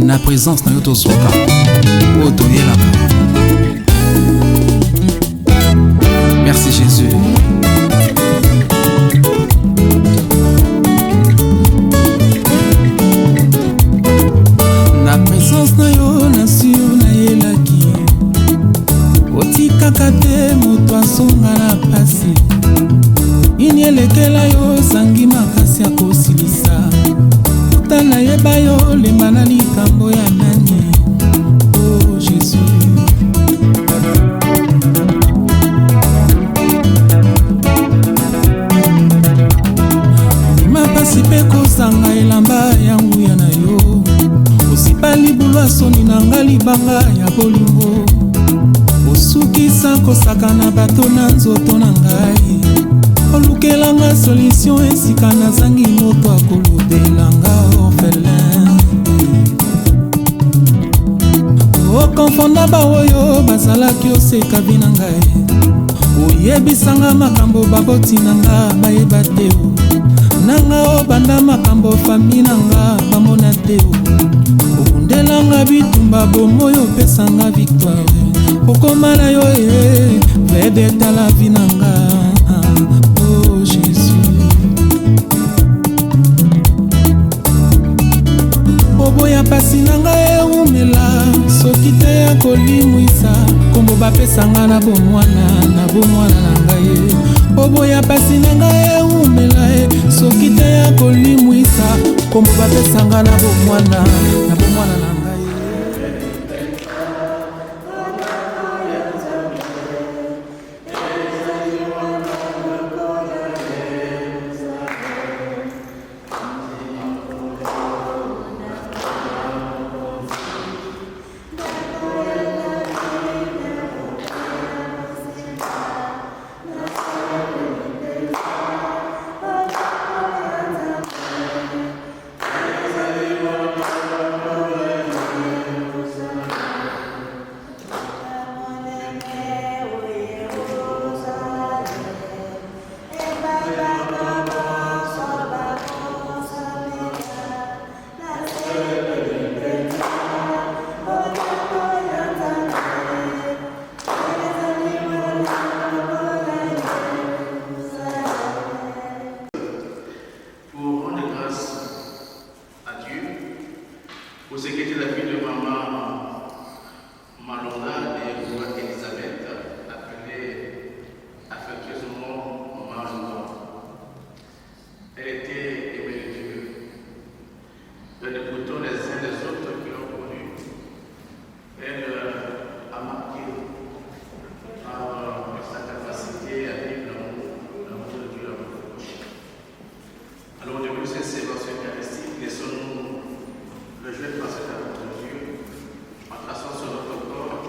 na présence na yo tozoka oyo toyelaka. Merci Jésus. Na présence na yo nasio nayelaki otikaka te moto asonga na pasi ini elekela yo sangi makasi ya kosilisa ta nayeba yo lemba na likambo ya nani. Oh Jésus, mapasi mpe kozanga elamba ya nguya na yo osipa libulu asoni na nga libanga ya bolingo osukisa kosakana bato na nzoto na ngai olukelanga solution esika nazangi moto akolodelanga orphelin okonfonda baoyo bazalaki oseka vi na ngai oyebisanga makambo baboti na nga bayeba te nanga obanda makambo fami na nga bamona te okundelanga bitumba bomoyo opesanga victoire okoma na yo vedetala vi na nga. Oh Jésus, oboya pasi na nga eumela soki te ya kolimwisa kombo bapesanga na bomwana na ngai. Oboya pasi na nga eumela soki te ya kolimwisa kombo bapesanga na bomwana na ngai. Pour ce qui était la fille de maman Malonga et de Elisabeth, appelée affectueusement Malonga. Elle était aimée de Dieu. Elle écoutait les uns les autres qui l'ont connue. Elle a marqué par sa capacité à vivre l'amour de Dieu. Alors, au début de cette séquence eucharistique, laissons-nous le jeu de passer l'amour de Dieu en traçant sur notre corps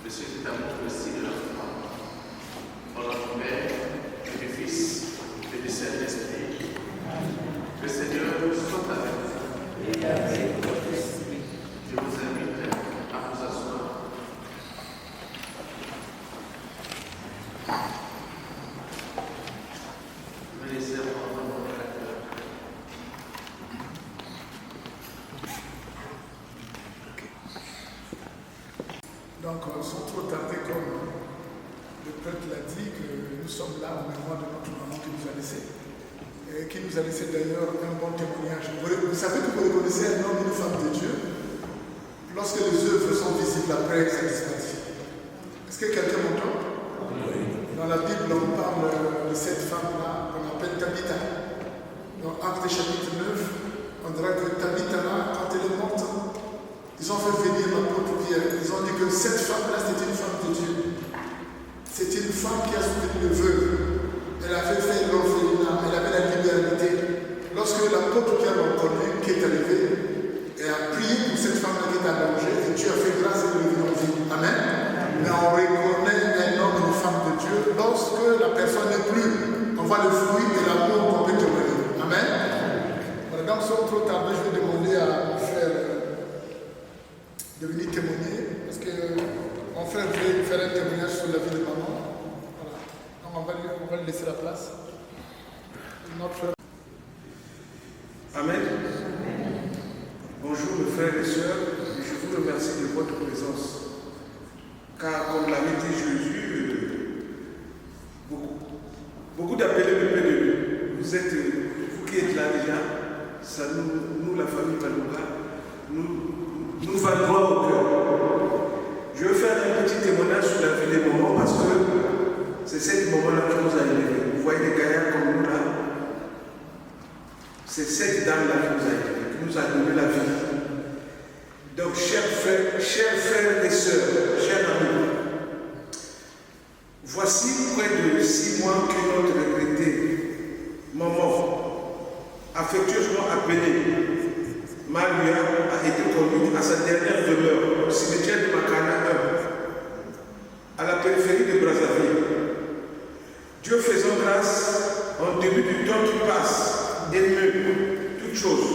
de ce qui est amour aussi de la femme. Au nom du Père, et du Fils, et du Saint-Esprit. Le Seigneur soit avec vous. Et avec votre esprit. Je vous invite à vous asseoir. Je vais laisser avoir mon cœur. Donc, sans trop tarder, comme le prêtre l'a dit, que nous sommes là en mémoire de notre maman qui nous a laissé, et qui nous a laissé d'ailleurs un bon témoignage. Vous savez que vous reconnaissez un homme et une femme de Dieu lorsque les œuvres sont visibles après sa disparition. Est-ce que quelqu'un m'entend? Dans la Bible, on parle de cette femme-là qu'on appelle Tabitha. Dans Actes chapitre 9, on dirait que Tabitha, là, quand elle est morte, ils ont fait venir l'apôtre Pierre. Ils ont dit que cette femme-là, c'était une femme de Dieu. C'est une femme qui a soutenu le vœu. Elle avait fait l'orphelinat. Elle avait la libéralité. Lorsque l'apôtre Pierre l'a entendu, qui est arrivé, et a prié pour cette femme-là qui est en danger, et Dieu a fait grâce et de lui en vie. Amen. Mais on reconnaît un homme et une femme de Dieu lorsque la personne n'est plus. On voit le fruit de l'amour qu'on peut témoigner. Amen. Voilà, donc sans trop tarder, je vais demander à mon frère de venir témoigner, parce que mon frère voulait faire un témoignage sur la vie de maman. Voilà. Donc on va lui laisser la place. Notre frère. Amen. Bonjour. frères et sœurs, et je vous remercie de votre présence. Car comme l'avait dit Jésus, beaucoup d'appelés me paient de lui. Vous qui êtes là déjà, ça nous la famille Malunga, nous va droit au cœur. Je vais faire un petit témoignage sur la vie des moments parce que c'est ce moment-là qui nous a élevés. Vous voyez des gaillards comme nous là, c'est cette dame-là qui nous a élevés, qui nous a donné la vie. Donc, chers frères et sœurs, chers amis, voici près de 6 mois que notre regrettée maman, affectueusement appelée Maluya, a été conduite à sa dernière demeure, au cimetière de Makana 1, à la périphérie de Brazzaville. Dieu faisant grâce, en début du temps qui passe, émeut toute chose.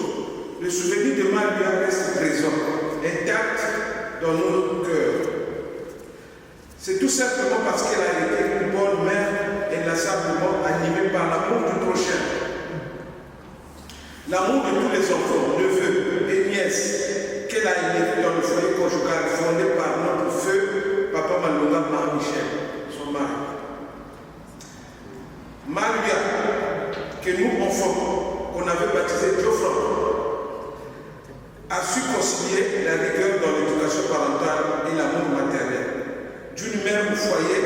Le souvenir de Maluya reste présent, intact dans nos cœurs. C'est tout simplement parce qu'elle a été une bonne mère inlassablement animée par l'amour du prochain. L'amour de tous les enfants, neveux et nièces qu'elle a élevés dans le foyer conjugal fondé par notre feu, Papa Malunga Marie-Michel, son mari. Maluya, que nous enfants, qu'on avait baptisé Diofran, a su concilier la rigueur dans l'éducation parentale et l'amour maternel d'une mère au foyer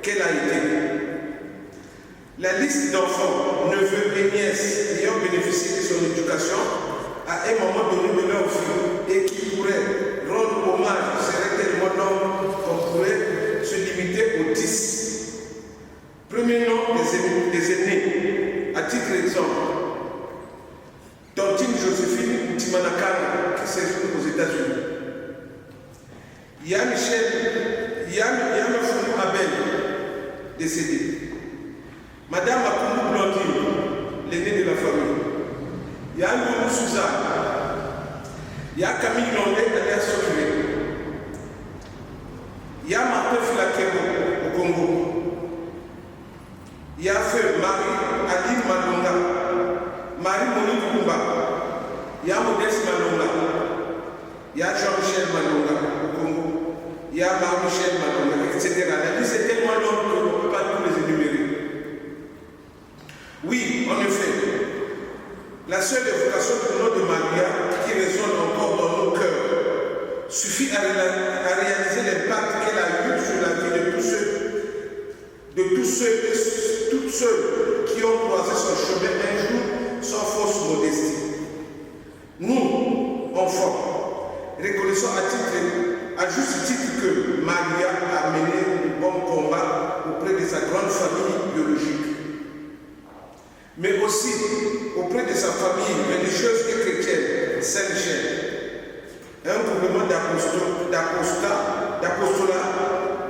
qu'elle a été. La liste d'enfants, neveux et nièces ayant bénéficié de son éducation à un moment donné de leur vie et qui pourraient rendre hommage serait tellement long qu'on pourrait se limiter aux 10. Premier nom des aînés, à titre d'exemple, Tantine Joséphine Timanakana qui séjourne aux États-Unis. Yann Fourou Abel, décédé. Madame Akoumou Blandine, l'aînée de la famille. Yann Moumou Suzanne. Yann Camille Landais, alias Sofie. Yann Martin Filakero au Congo. Yann Feu Marie Aline Malonga. Marie Monique Koumba. Yann Modeste Malonga. Yann Jean-Michel Malonga au Congo. Yann Marie-Michel Malonga, etc. La liste est tellement longue qu'on ne peut pas tous les énumérer. Oui, en effet, la seule évocation du nom de Maria qui résonne encore dans nos cœurs suffit à réaliser l'impact qu'elle a eu sur la vie de tous ceux qui ont croisé son chemin un jour sans fausse modestie. Nous, enfants, reconnaissons à juste titre que Maria a mené de bons combats auprès de sa grande famille biologique, mais aussi auprès de sa famille religieuse et chrétienne, Saint-Michel. Un mouvement d'apostolat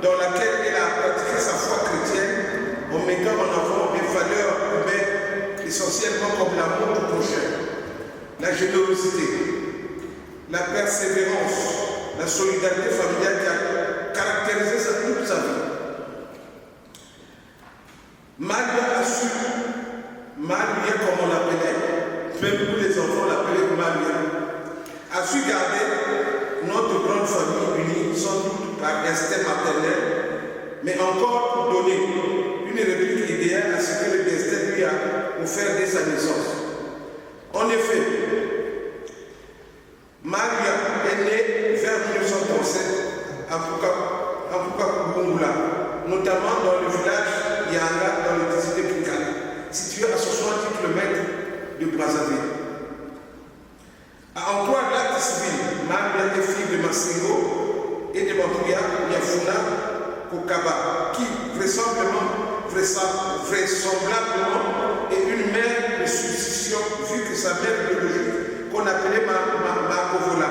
dans laquelle elle a pratiqué sa foi chrétienne en mettant en avant des valeurs humaines essentiellement comme l'amour du prochain, la générosité, la persévérance, la solidarité familiale qui a caractérisé toute sa vie. Maria, comme on l'appelait, même tous les enfants l'appelaient Maria, a su garder notre grande famille unie, sans doute par instinct maternel, mais encore pour donner une réplique idéale à ce que le destin lui a offert dès sa naissance. En effet, Maria est née vers 1937 à Bukavu, notamment dans le village Yanga, dans le district de Kikali, situé à 60 km de Brazzaville. À emploi d'acte civil, Maria est fille de Massingo et de Bambouya Yafuna Kokaba, qui vraisemblablement est une mère de substitution, vu que sa mère biologique, qu'on appelait Makovola,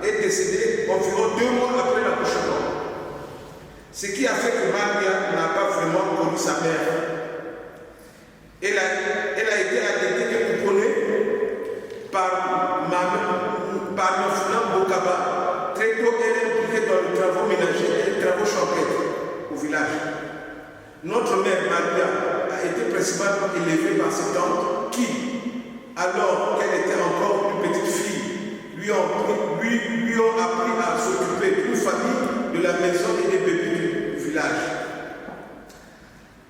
est décédée environ 2 mois après l'accouchement. Ce qui a fait que Maria n'a pas vraiment connu sa mère. Elle a été allaitée et couponnée par Mafuna Bokaba. Très tôt, elle est impliquée dans les travaux ménagers et les travaux champêtres au village. Notre mère Maria a été principalement élevée par ses tantes qui, alors qu'elle était encore une petite fille, lui ont village.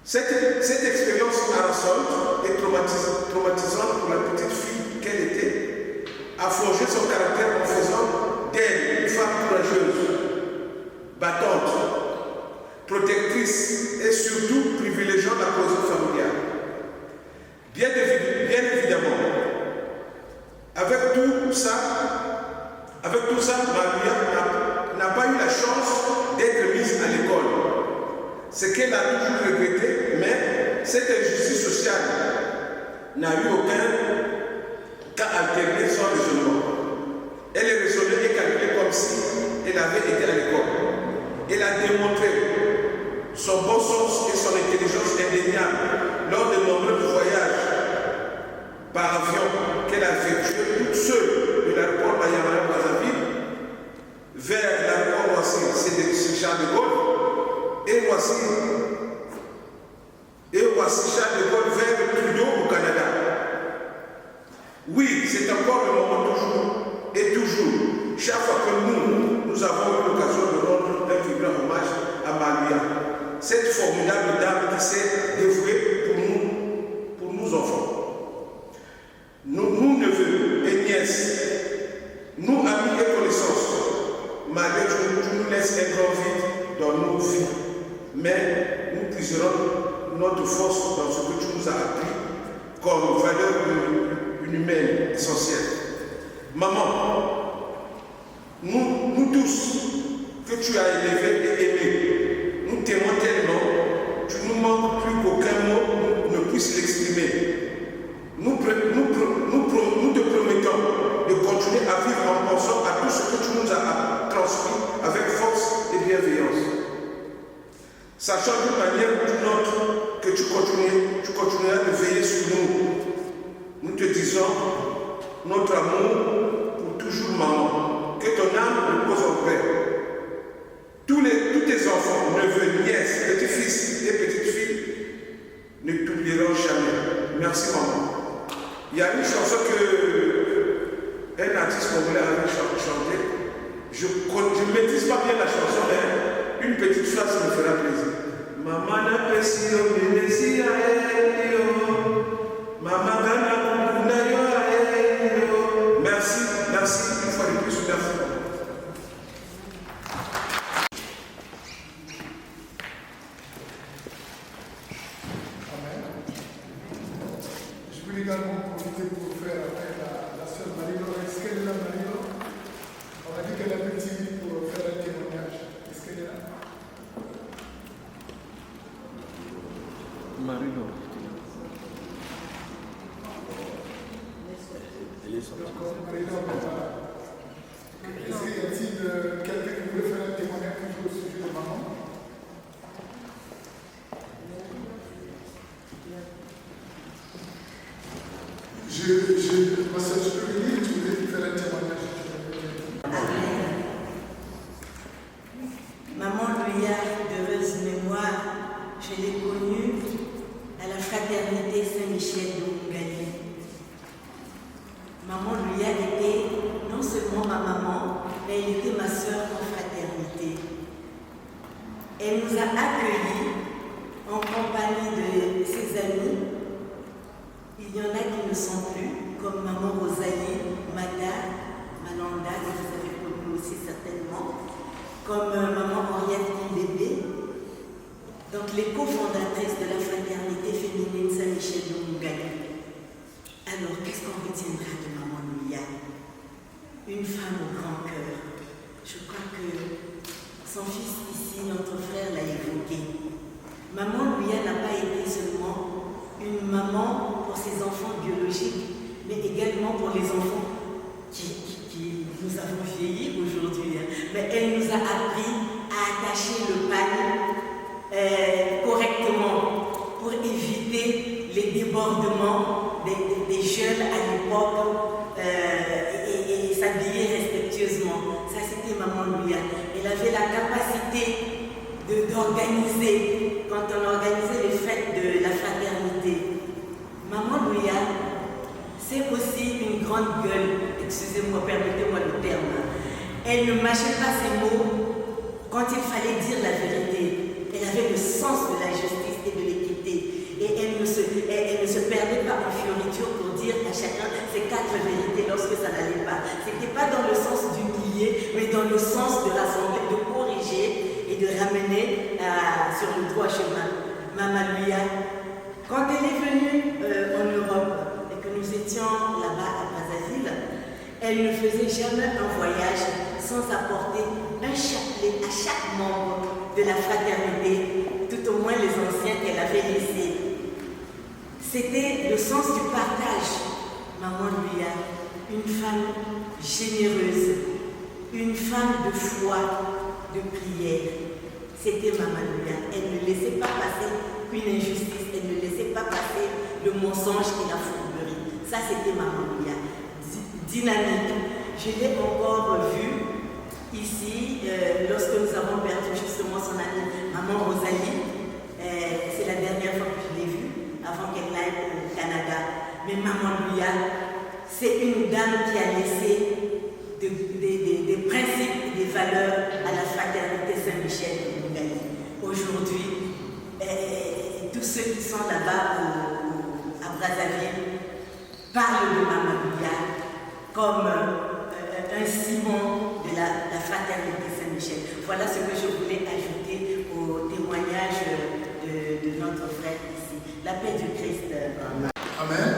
Cette expérience harassante et traumatisante pour la petite fille qu'elle était a forgé son caractère en faisant d'elle une femme courageuse, battante, protectrice et surtout privilégiant la cohésion familiale. Bien évidemment, avec tout ça, Maria n'a pas eu la chance d'être mise à l'école. Ce qu'elle a toujours regretté, mais cette injustice sociale n'a eu aucun cas alterné son raisonnement. Elle est raisonnée et calculée comme si elle avait été à l'école. Elle a démontré son bon sens et son intelligence indéniable lors de nombreux voyages par avion qu'elle a effectués toute seule de l'aéroport Mayamara Brazzaville vers l'aéroport Roissy Charles de Gaulle et Roissy Charles de Gaulle vers Trudeau au Canada. Oui, c'est encore le moment toujours, chaque fois que nous avons eu l'occasion de rendre un vibrant hommage à Maria, cette formidable dame qui s'est dévouée pour nous enfants. Nous neveux et nièces, nous amis et connaissances, Maria, tu nous laisses un grand vide dans nos vies, mais nous puiserons notre force dans ce que tu nous as appris comme valeur humaine essentielle. Maman, nous tous que tu as élevés et aimés, nous t'aimons tellement, tu nous manques plus qu'aucun mot ne puisse l'exprimer. Nous te promettons de continuer à vivre en pensant à tout ce que tu nous as transmis avec force et bienveillance. Sachant d'une manière ou d'une autre que tu continueras de veiller sur nous. Nous te disons notre amour pour toujours, maman. Que ton âme repose en paix. Tous tes enfants, neveux, nièces, petits-fils et petites-filles ne t'oublieront jamais. Merci, maman. Il y a une chanson qu'un artiste congolais avait chantée. Je ne maîtrise pas bien la chanson, mais une petite phrase me fera plaisir. Maman n'a pas si obéi à elle. Maman n'a merci, une fois de plus, merci. Amen. Je voulais également profiter pour faire appel à la sœur Marino. Est-ce qu'elle est là, Marino? On a dit qu'elle a petit pour faire un témoignage. Est-ce qu'elle est là? Marino. Donc, Marino, est-ce qu'il y a-t-il quelqu'un qui voulait faire un témoignage toujours au sujet de maman? Ma soeur, je peux venir, tu voulais faire un témoignage. Amen. Maman Louia, d'heureuse mémoire, je l'ai connue à la fraternité Saint-Michel de Mungali. Maman Louia était non seulement ma maman, mais elle était ma soeur en fraternité. Elle nous a accueillis en compagnie de ses amis. Il y en a qui ne sont plus, comme maman Rosalie, Mananda, que vous avez connue aussi certainement, comme maman Henriette Bébé, donc les cofondatrices de la fraternité féminine Saint-Michel de Mungali. Alors, qu'est-ce qu'on retiendra de maman Louia? Une femme au grand cœur. Je crois que son fils ici, notre frère, l'a évoqué. Maman Louia n'a pas été seulement une maman pour ses enfants biologiques, mais également pour les enfants qui nous avons vieillis aujourd'hui. Mais elle nous a appris à attacher le panier correctement pour éviter les débordements des jeunes à l'époque et s'habiller respectueusement. Ça, c'était maman Louia. Elle avait la capacité d'organiser, quand on organisait les fêtes de la fraternité. Maman Louia, c'est aussi une grande gueule, excusez-moi, permettez-moi le terme. Elle ne mâchait pas ses mots quand il fallait dire la vérité. avait le sens de la justice et de l'équité. Et elle ne se perdait pas en fioritures pour dire à chacun ses 4 vérités lorsque ça n'allait pas. Ce n'était pas dans le sens d'humilier, mais dans le sens de rassembler, de corriger et de ramener sur le droit chemin. Maman Louia, quand elle est venue en Europe et que nous étions là-bas à Brazzaville, elle ne faisait jamais un voyage sans apporter un chapelet à chaque membre de la fraternité, tout au moins les anciens qu'elle avait laissés. C'était le sens du partage. Maman Louia, une femme généreuse, une femme de foi, de prière. C'était Maman Louia. Elle ne laissait pas passer une injustice, elle ne laissait pas passer le mensonge et la fourberie. Ça, c'était Maman Louia. Dynamique. Je l'ai encore vue ici, lorsque nous avons perdu justement son amie, Maman Rosalie. C'est la dernière fois que je l'ai vue, avant qu'elle aille au Canada. Mais Maman Louia, c'est une dame qui a laissé des principes et des valeurs à la fraternité Saint-Michel de Mungali. Aujourd'hui, tous ceux qui sont là-bas à Brazzaville parlent de Maman Louia comme un ciment de la fraternité Saint-Michel. Voilà ce que je voulais ajouter au témoignage de notre frère ici. La paix du Christ. Amen. Amen.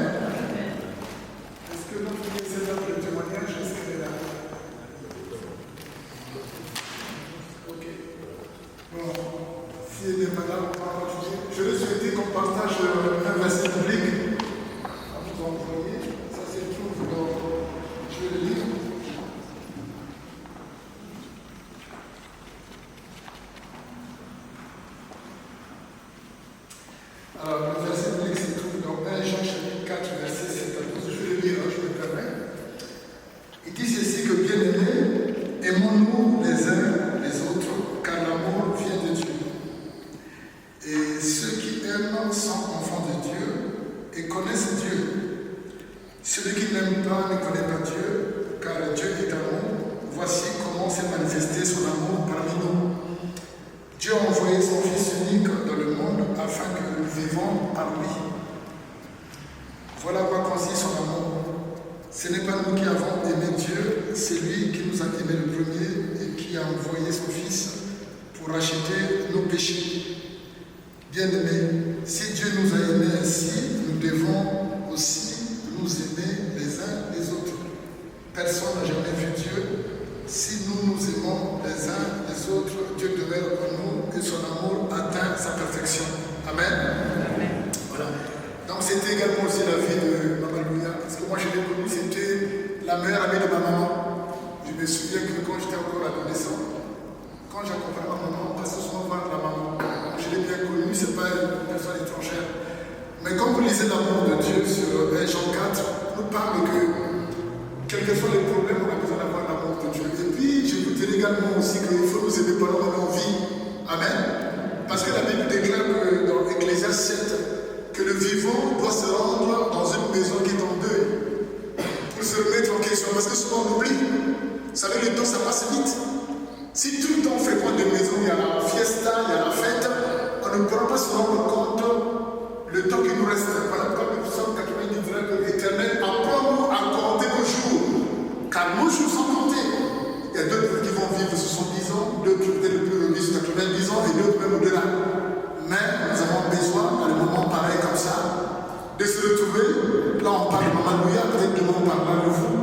Est-ce que notre précédente le témoignage, est-ce qu'elle est là? Ok. Bon, si elle n'est pas là, on va continuer. Je vais souhaiter qu'on partage un verset biblique à vous envoyer. Ça se trouve dans. Je vais le lire. Alors, le verset biblique se trouve dans 1 Jean chapitre 4, verset 7 à 12. Je vais le lire, je me permets. Il dit ceci que bien-aimés, aimons-nous les uns les autres, car l'amour vient de Dieu. Et ceux qui aiment sont enfants de Dieu et connaissent Dieu. Celui qui n'aime pas ne connaît pas Dieu, car Dieu est amour. Voici comment s'est manifesté son amour parmi nous. Dieu a envoyé son Fils unique dans le monde afin que nous vivions par lui. Voilà quoi consiste son amour. Ce n'est pas nous qui avons aimé Dieu, c'est lui qui nous a aimé le premier et qui a envoyé son Fils pour racheter nos péchés. Bien-aimés, si Dieu nous a aimés ainsi, nous devons aussi nous aimer les uns les autres. Personne n'a jamais vu Dieu. Si nous nous aimons les uns les autres, Dieu demeure en nous et son amour atteint sa perfection. Amen. Amen. Voilà. Donc c'était également aussi la vie de Maman Louia, parce que moi je l'ai connue, c'était la meilleure amie de ma maman. Je me souviens que quand j'étais encore adolescent, quand j'accompagnais ma maman, on passait souvent voir la maman. Je l'ai bien connue, c'est pas une personne étrangère. Mais quand vous lisez l'amour de Dieu sur 1 Jean 4, nous parle que quels que soient les problèmes, on a besoin d'avoir l'amour de Dieu. Et puis, je vous dirais également aussi qu'il faut nous aimer pendant nos vies. Amen. Parce que la Bible déclare que dans Ecclésiaste 7, que le vivant doit se rendre dans une maison qui est en deuil pour se remettre en question. Parce que souvent on oublie. Vous savez, le temps, ça passe vite. Si tout le temps on fréquente des maisons, il y a la fiesta, il y a la fête, on ne pourra pas se rendre compte le temps qui nous reste. Voilà pourquoi le psaume 90 dirait que l'Éternel apprend-nous à compter nos jours, car nos jours sont comptés. Il y a d'autres qui vont vivre 70 ans, d'autres peut-être plus 90 ans et d'autres même au-delà. Mais nous avons besoin, à un moment pareil comme ça, de se retrouver. Là, on parle de Maman Louia, peut-être demain on parlera de vous.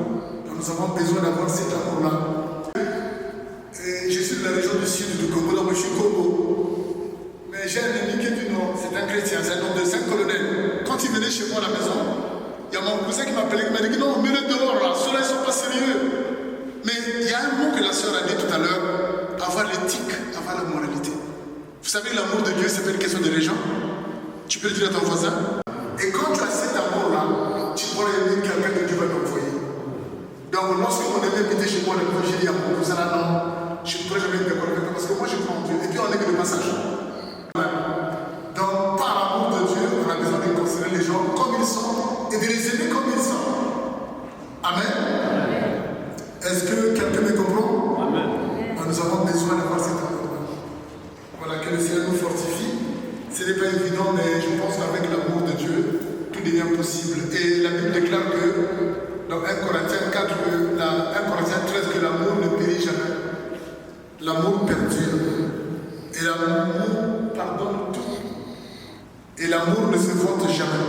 Donc nous avons besoin d'avoir cet amour-là. Et je suis de la région du sud du Congo, donc je suis Congo. Mais j'ai un ami qui est du nord, c'est un chrétien, c'est un homme de 5 colonels. Quand il venait chez moi à la maison, il y a mon cousin qui m'appelait, qui m'a dit non, mets-le dehors là, ceux-là ils sont pas sérieux. Mais il y a un mot que la sœur a dit tout à l'heure, avoir l'éthique, avoir la moralité. Vous savez, l'amour de Dieu, c'est pas une question de gens. Tu peux le dire à ton voisin. Et quand tu as cet amour-là, tu pourras aimer quelqu'un que Dieu va t'envoyer. Donc, lorsqu'on est invité chez moi, j'ai dit à mon cousin là, non, je ne pourrais jamais être d'accord avec toi parce que moi je crois en Dieu. Et puis on est que de passage. Donc, par l'amour de Dieu, on a besoin de considérer les gens comme ils sont et de les aimer comme ils sont. Amen. Est-ce que quelqu'un me comprend? Amen. Nous avons besoin d'avoir cet amour. Voilà. que le Seigneur nous fortifie. Ce n'est pas évident, mais je pense qu'avec l'amour de Dieu, tout devient possible. Et la Bible déclare que dans 1 Corinthiens 4, 1 Corinthiens 13, que l'amour ne périt jamais. L'amour perdure. Et l'amour pardonne tout. Et l'amour ne se vante jamais.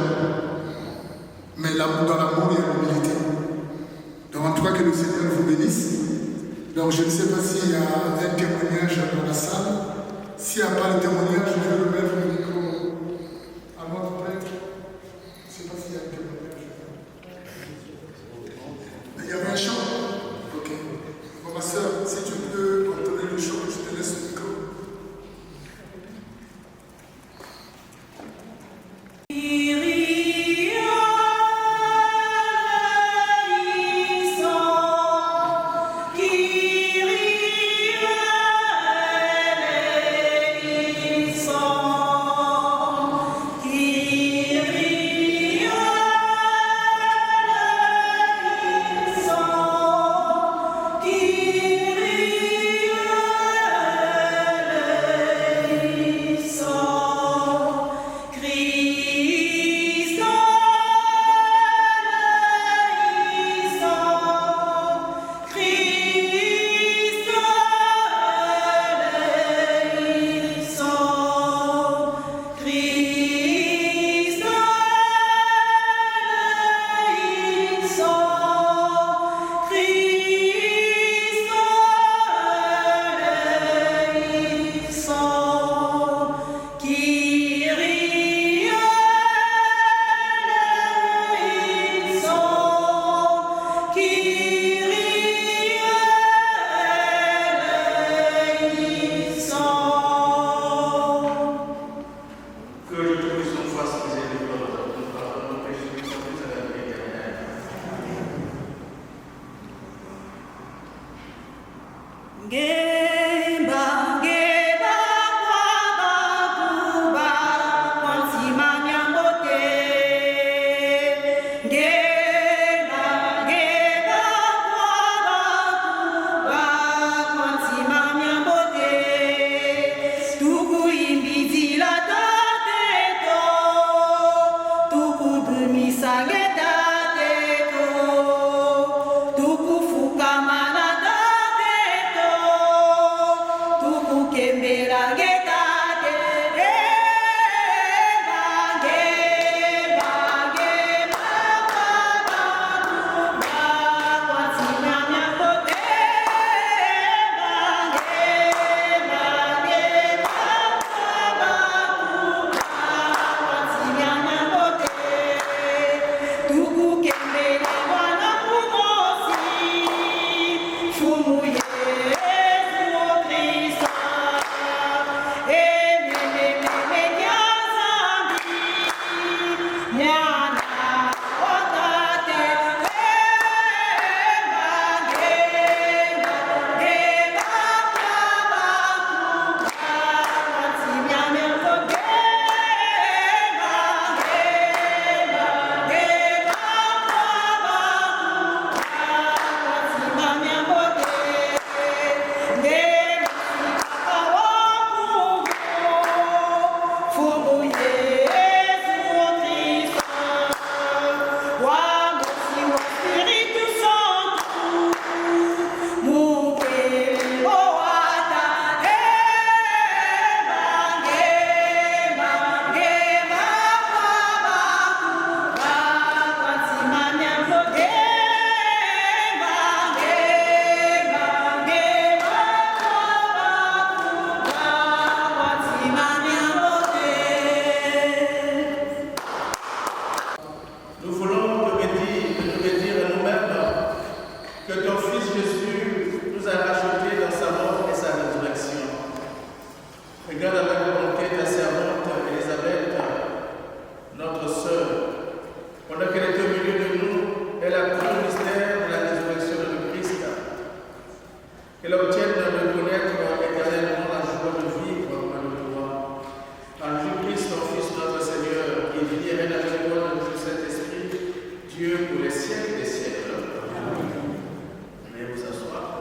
Mais dans l'amour, il y a l'humilité. Donc en tout cas, que le Seigneur vous bénisse. Donc je ne sais pas s'il y a un témoignage dans la salle. S'il n'y a pas de témoignage, je vais remettre le micro à notre prêtre. Je ne sais pas s'il y a un témoignage. Il y avait un chant. Ok. Bon, ma soeur, si tu peux entendre le chant, je te laisse le micro.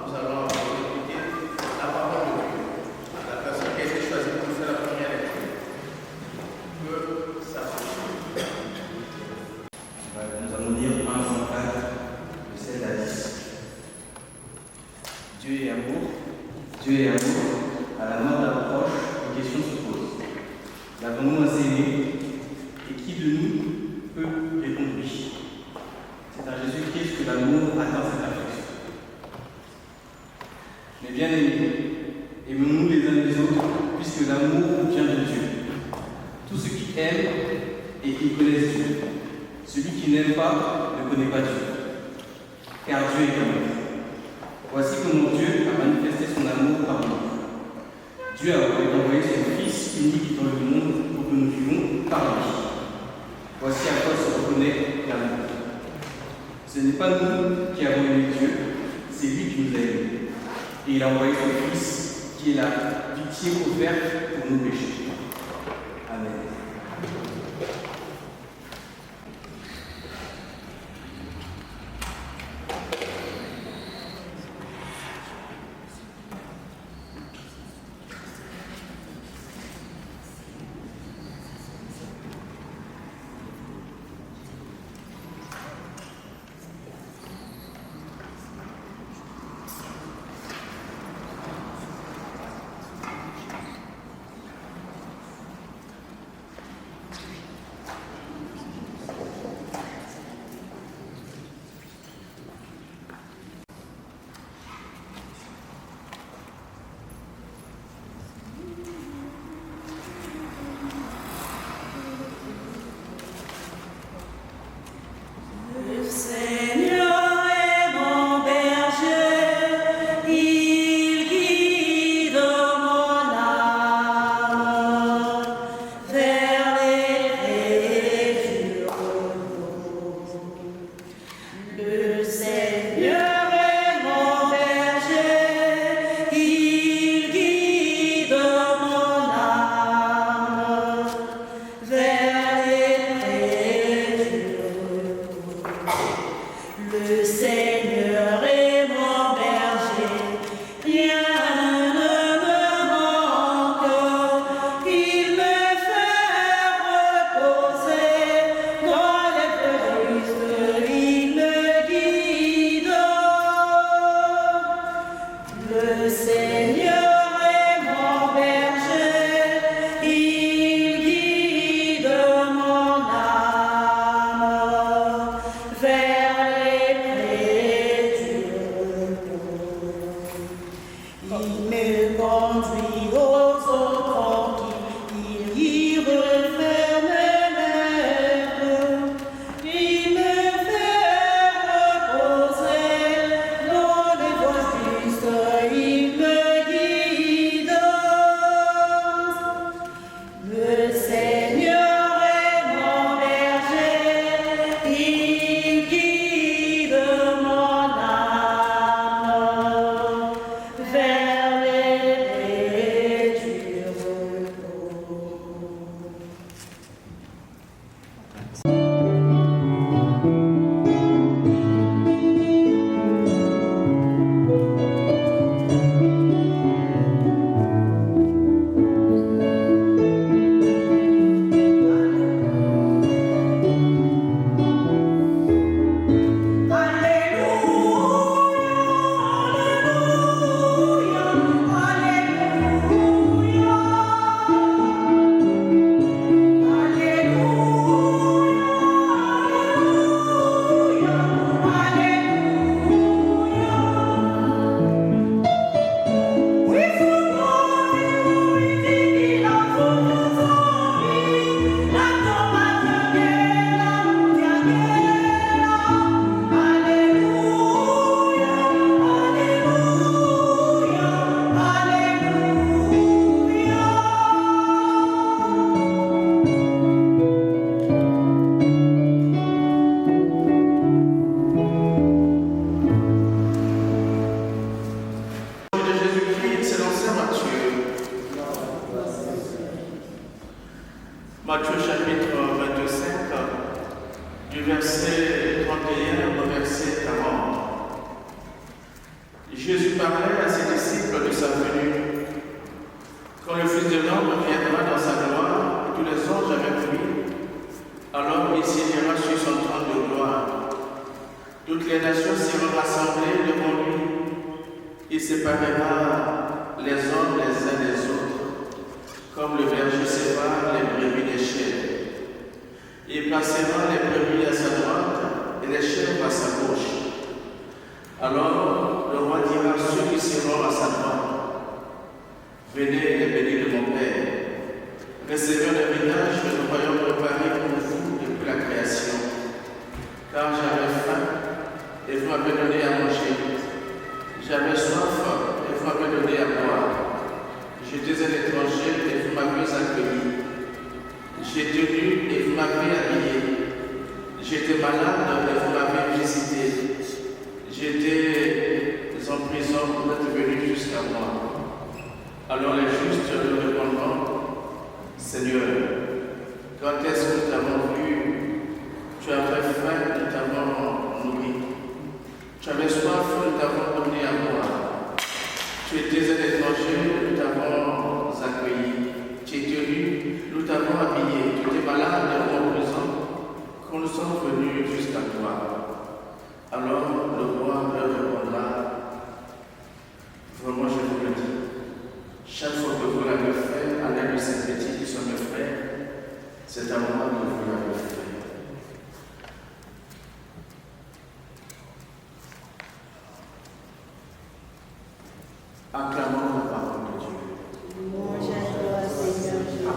Nous allons écouter la parole de Dieu. La personne qui a été choisie pour faire la Nous allons lire 1 Jean 4, de 7 à 10. Dieu est amour. Dieu est amour. À la mort approche, une question se pose. L'avons-nous assez aimé? Et qui de nous peut répondre oui? C'est à Jésus-Christ que l'amour atteint sa perfection. Mais bien aimés, aimons-nous les uns les autres, puisque l'amour vient de Dieu. Tous ceux qui aiment et qui connaissent Dieu. Celui qui n'aime pas ne connaît pas Dieu, car Dieu est amour. Voici comment Dieu a manifesté son amour par nous. Dieu a envoyé son Fils unique dans le monde pour que nous vivions par lui. Voici à quoi se reconnaît l'amour. Ce n'est pas nous qui avons aimé Dieu, c'est lui qui nous a aimés. Et il a envoyé son Fils, qui est la victime offerte pour nos péchés. Amen. Matthieu chapitre 25, du verset 31 au verset 40. Jésus parlait à ses disciples de sa venue. Quand le Fils de l'homme viendra dans sa gloire, et tous les anges avec lui, alors il signera sur son trône de gloire Toutes les nations seront rassemblées devant lui. Il séparera les hommes les uns des autres, comme le berger sépare les brebis des chèvres. Il placera les brebis à sa droite et les chèvres à sa gauche. Alors le roi dira à ceux qui seront à sa droite: venez les bénis de mon Père, recevez l'héritage que nous voyons préparé pour vous depuis la création. Car j'avais faim et vous m'avez donné à manger. J'avais soif et vous m'avez donné à boire. J'étais un étranger et vous m'avez accueilli. J'étais nu et vous m'avez habillé. J'étais malade et vous m'avez visité. J'étais en prison, vous êtes venu jusqu'à moi. Alors les justes lui répondront: Seigneur, quand est-ce que nous t'avons vu? Tu avais faim, nous t'avons nourri. Tu avais soif, nous t'avons donné à boire. Tu étais un étranger, nous t'avons accueilli. Tu étais nu, nous t'avons habillé. Tu étais malade ou en prison, quand nous sommes venus jusqu'à toi. Alors le roi leur répondra: vraiment, je vous le dis, chaque fois que vous l'avez fait à l'un de ces petits qui sont mes frères, c'est à moi que vous l'avez fait. Acclamons la parole de Dieu. Louange à toi, Seigneur Jésus.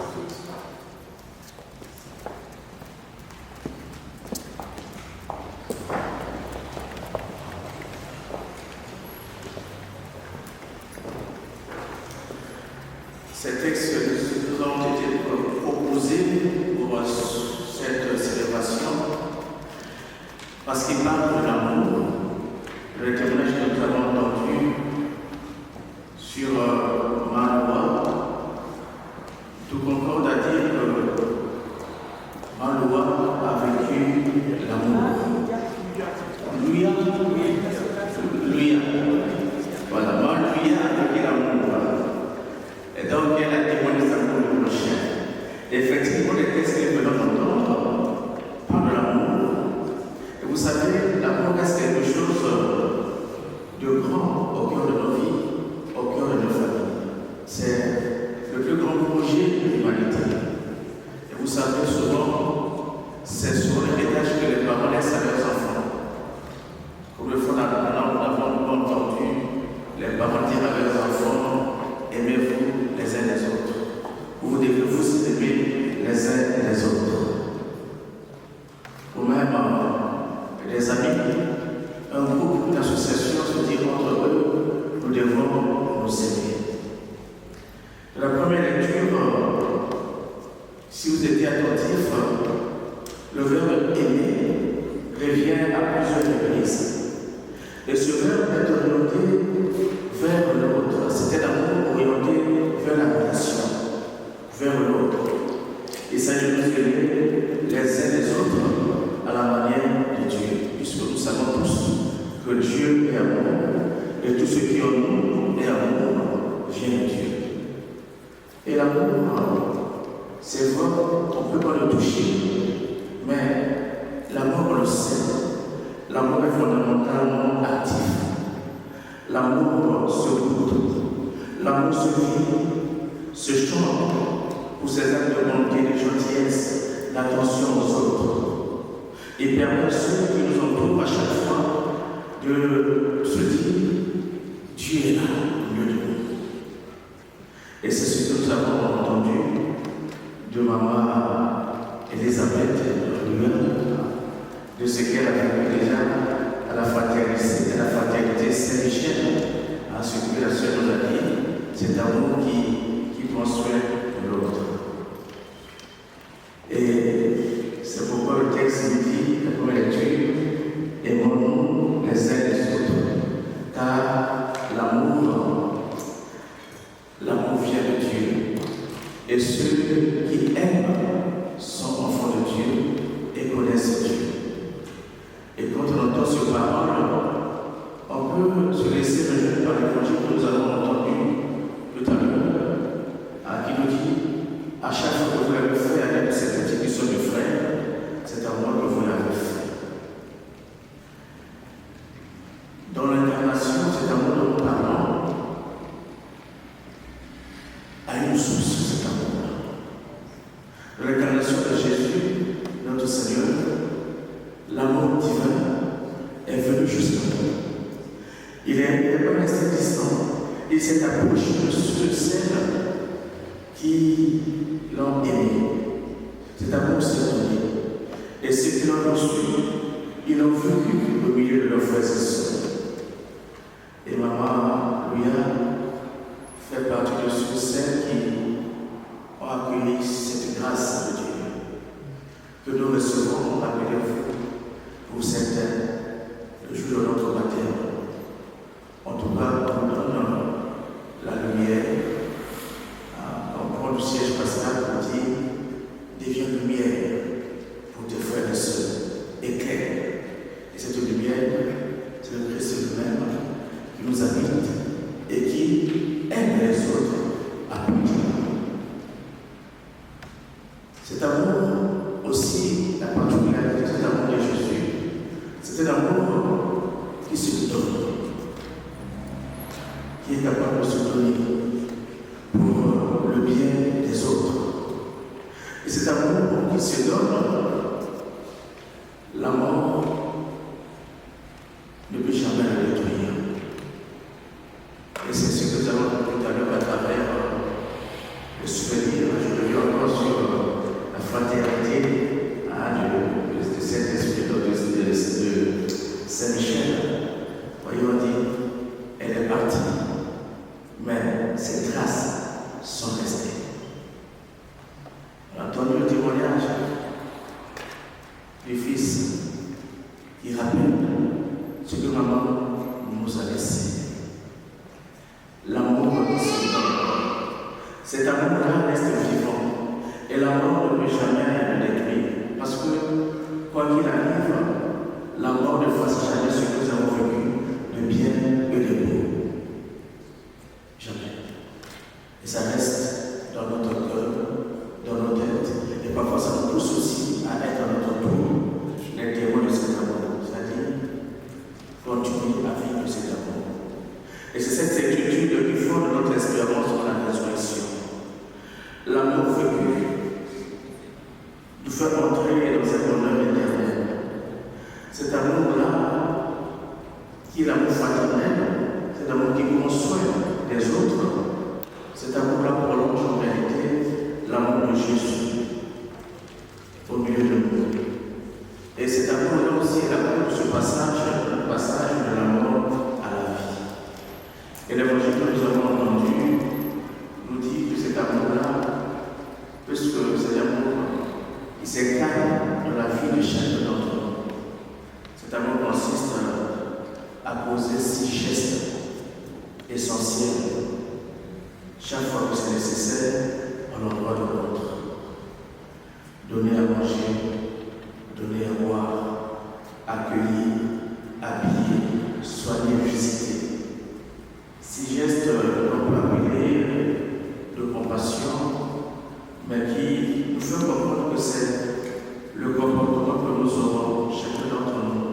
Ces textes nous ont été proposés pour cette célébration parce qu'ils parlent de l'amour, le témoignage que nous avons entendu sur ma loi. Tout concorde à dire que ma loi a vécu l'amour. Alléluia. Alléluia. Voilà, ma loi a vécu l'amour. Et donc, elle a témoigné sa pour le prochain. Effectivement, les textes que nous venons d'entendre parlent de l'amour. Et vous savez, l'amour reste quelque chose de grand au cœur de nos vies, au cœur de nos familles. C'est le plus grand projet de l'humanité. Et vous savez, souvent, c'est sur l'héritage que les parents laissent à leurs enfants. Comme le font nous avons entendu les parents dire à leurs enfants: aimez-vous les uns les autres. Vous devez vous aimer les uns et les autres. Ou même les amis, un groupe, une association se dit entre eux: nous devons nous aimer. La première lecture, si vous étiez attentif, le verbe aimer revient à plusieurs reprises. Et ce verbe est orienté vers l'autre. C'était l'amour orienté vers la relation, vers l'autre. Il s'agit de nous aimer les uns les autres à la manière de Dieu, puisque nous savons tous que Dieu est amour et tout ce qui est en nous est amour vient de Dieu. Et l'amour, c'est vrai, on ne peut pas le toucher, mais l'amour, on le sait. L'amour est fondamentalement actif. L'amour se goûte, l'amour se vit, se chante pour ses actes de bonté, de gentillesse, d'attention aux autres. Il permet à ceux qui nous entourent à chaque fois de se dire: Dieu est là au milieu de nous. Et c'est ce que nous avons entendu de maman Elisabeth, de ce qu'elle a vécu déjà à la fraternité Saint-Michel, à ce que la sœur nous a dit, cet amour qui prend soin de l'autre. Et c'est pourquoi le texte nous dit, la première lecture: aimons-nous les uns les autres, car l'amour vient de Dieu. Et ceux qui aiment sont enfants de Dieu et connaissent Dieu. Et quand on entend ces paroles, on peut se laisser réjouir par l'évangile que nous avons entendu tout à l'heure, qui nous dit: l'amour divin est venu jusqu'à nous. Il n'est pas resté distant. Il s'est approché de ceux et celles qui l'ont aimé. Cet amour s'est donné. Et ceux qui l'ont reçu, ils l'ont vécu au milieu de leurs frères et sœurs. Et maman, Louia, fait partie de ceux et celles qui ont accueilli cette grâce de Dieu. Que nous recevons, rappelez-vous, pour certains, le jour de notre baptême. En tout cas, on nous donne la lumière. On prend du siège pascal pour dire deviens lumière pour tes frères et sœurs, éclaire. Et cette lumière, c'est le Christ lui-même qui nous habite et qui aime les autres à partir de nous. Cet amour aussi, la particularité de cet amour de Jésus, c'est un amour qui se donne, qui est capable de se donner pour le bien des autres. Et cet amour qui se donne, la mort ne peut jamais le détruire. Et c'est ce que nous allons voir tout à l'heure à travers le souvenir. Je reviens encore sur la fraternité de Saint-Esprit de Saint-Michel. Voyons, on dit, elle est partie, mais ses traces sont restées. On a entendu le témoignage du fils qui rappelle ce que maman nous a laissé. L'amour c'est cet amour-là reste vivant et l'amour ne peut jamais le détruire parce que quoi qu'il arrive, la mort ne fasse jamais ce que nous avons vécu de bien et de beau. Jamais. Et ça reste dans notre cœur, dans nos têtes. Et parfois ça nous pousse aussi à être à notre tour les témoins de cet amour. C'est-à-dire continuer à vivre cet amour. Et c'est cette certitude qui fonde notre espérance dans la résurrection. L'amour vécu nous fait entrer dans cet honneur éternel. Cet amour-là, qui est l'amour fraternel, cet amour qui prend soin des autres, cet amour-là prolonge en réalité l'amour de Jésus au milieu de nous. Et cet amour-là aussi est l'amour de ce passage, le passage de la mort à la vie. Et l'évangile que nous avons entendu nous dit que cet amour-là, puisque cet amour qui s'incarne dans la vie de chacun d'entre nous, cet amour consiste à poser 6 gestes essentiels chaque fois que c'est nécessaire à l'endroit de l'autre. Donner à manger, donner à boire, accueillir, habiller, soigner, visiter. 6 gestes qu'on peut appeler de compassion, mais qui nous font comprendre que c'est le comportement que nous aurons, chacun d'entre nous,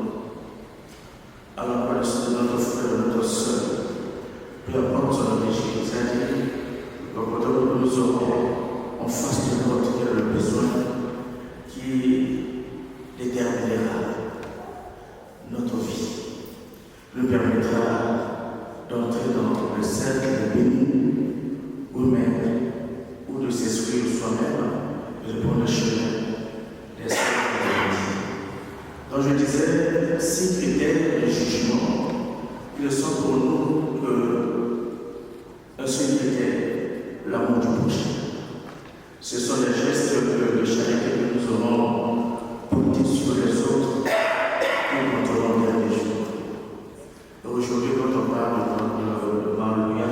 à l'endroit de notre frère, de notre soeur, peu importe son origine, c'est-à-dire le comportement que nous aurons en face de l'autre qui a le besoin, qui déterminera notre vie, nous permettra d'entrer dans le cercle béni ou même ou de s'exclure soi-même de prendre le chemin des cercles de la vie. Donc je disais 6 critères de jugement qui ne sont pour nous qu'un seul critère, l'amour du prochain. Ce sont les gestes de charité que nous aurons portés sur les autres pour contrôler les derniers jours. Et aujourd'hui, quand on parle de Marie,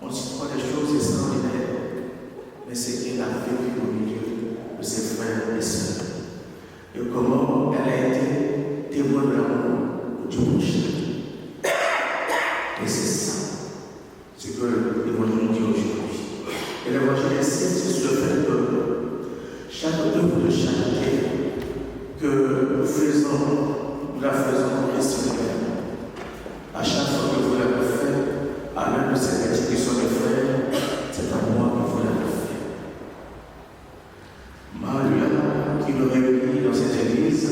on se voit des choses extraordinaires, mais c'est qu'elle a vécu au milieu de ses frères et sœurs. Et comment elle a été témoin de l'amour du prochain. Et c'est ça, ce que l'évangile dit aujourd'hui. Et l'évangile insiste sur le fait que chaque œuvre de charité que nous faisons, nous la faisons pour Christ lui-même. À chaque fois que vous l'avez fait, à l'un de ces petits qui sont mes frères, c'est à moi que vous l'avez fait. Marie, qui nous réunit dans cette église,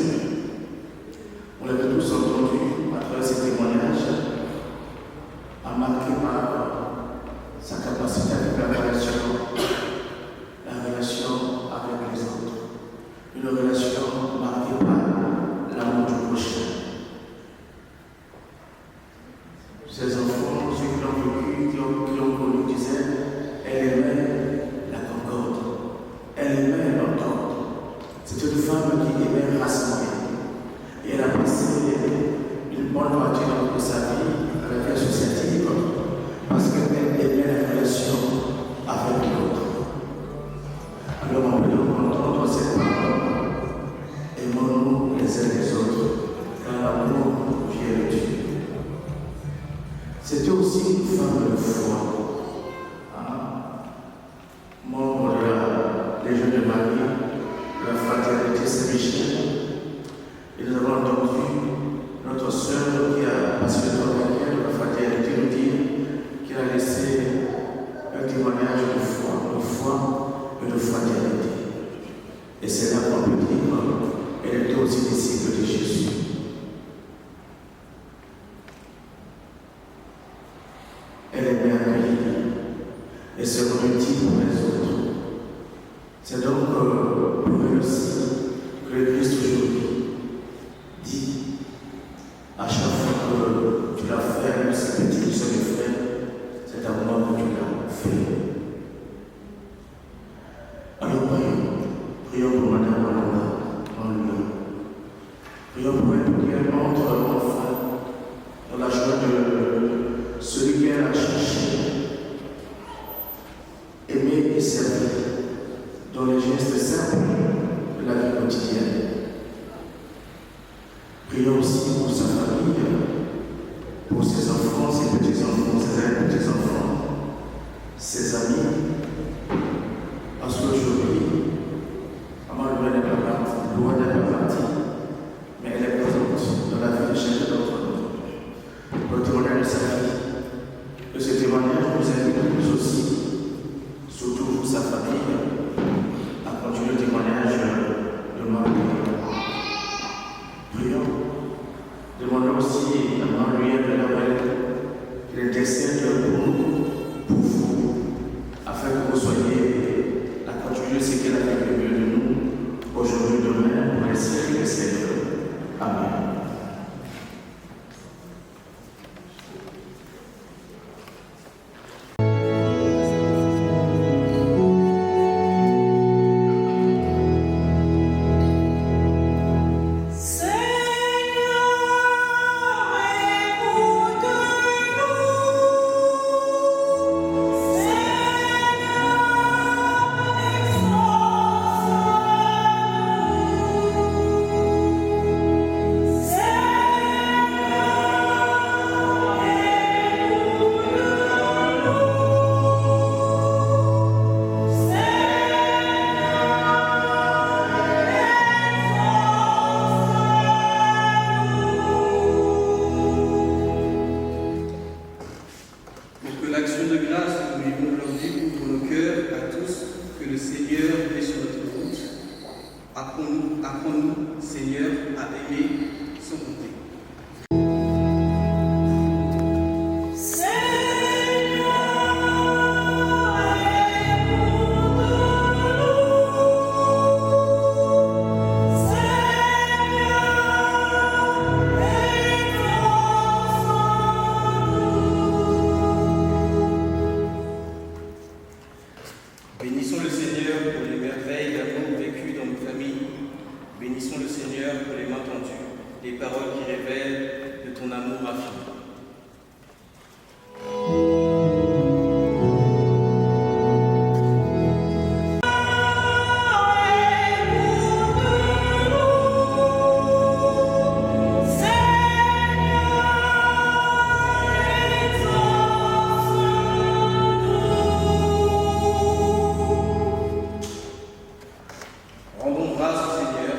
bonne partie de sa vie, à la vie associative, parce qu'elle aimait la relation avec l'autre. Alors on peut entendre cette parole, aimons-nous les uns les autres, car l'amour vient de Dieu. C'était aussi une femme de foi, membre de la Légion de Marie, de la fraternité Saint-Michel. Et nous avons entendu notre sœur qui a passé le temps de la fraternité nous dire qu'elle a laissé un témoignage de foi et de fraternité. Et c'est là qu'on peut dire qu'elle était aussi disciple de Jésus. Elle aimait accueillir et se remettre pour les autres. C'est donc pour elle aussi que le Christ aujourd'hui dit à chaque fois que tu l'as fait, ce petit frère, c'est à moi que tu l'as fait. Alors prions pour Madame Malanda en lui. Prions pour elle qu'elle entre enfin dans la joie de celui qu'elle a cherché, aimer et servir dans les gestes simples de la vie quotidienne. Prions aussi pour sa famille, pour ses enfants, ses petits-enfants, ses petits-enfants, ses amis, parce qu'aujourd'hui, maman loin n'est pas partie, mais elle est présente dans la vie de chacun d'entre nous. Le témoignage de sa vie, de ce témoignage nous invite nous aussi, surtout sa famille, à continuer le témoignage de Marie. Prions. Demandons aussi à Marie de la Belle qu'il intercède pour vous, afin que vous soyez à continuer ce qu'elle a fait de mieux de nous, aujourd'hui, demain, pour les siècles des siècles. Amen. Apprends-nous, Seigneur, à aimer sans compter. Bénissons le Seigneur pour les merveilles d'amour vécues dans nos familles. Bénissons le Seigneur pour les mains tendues, les paroles qui révèlent de ton amour infini. Rendons grâce au Seigneur,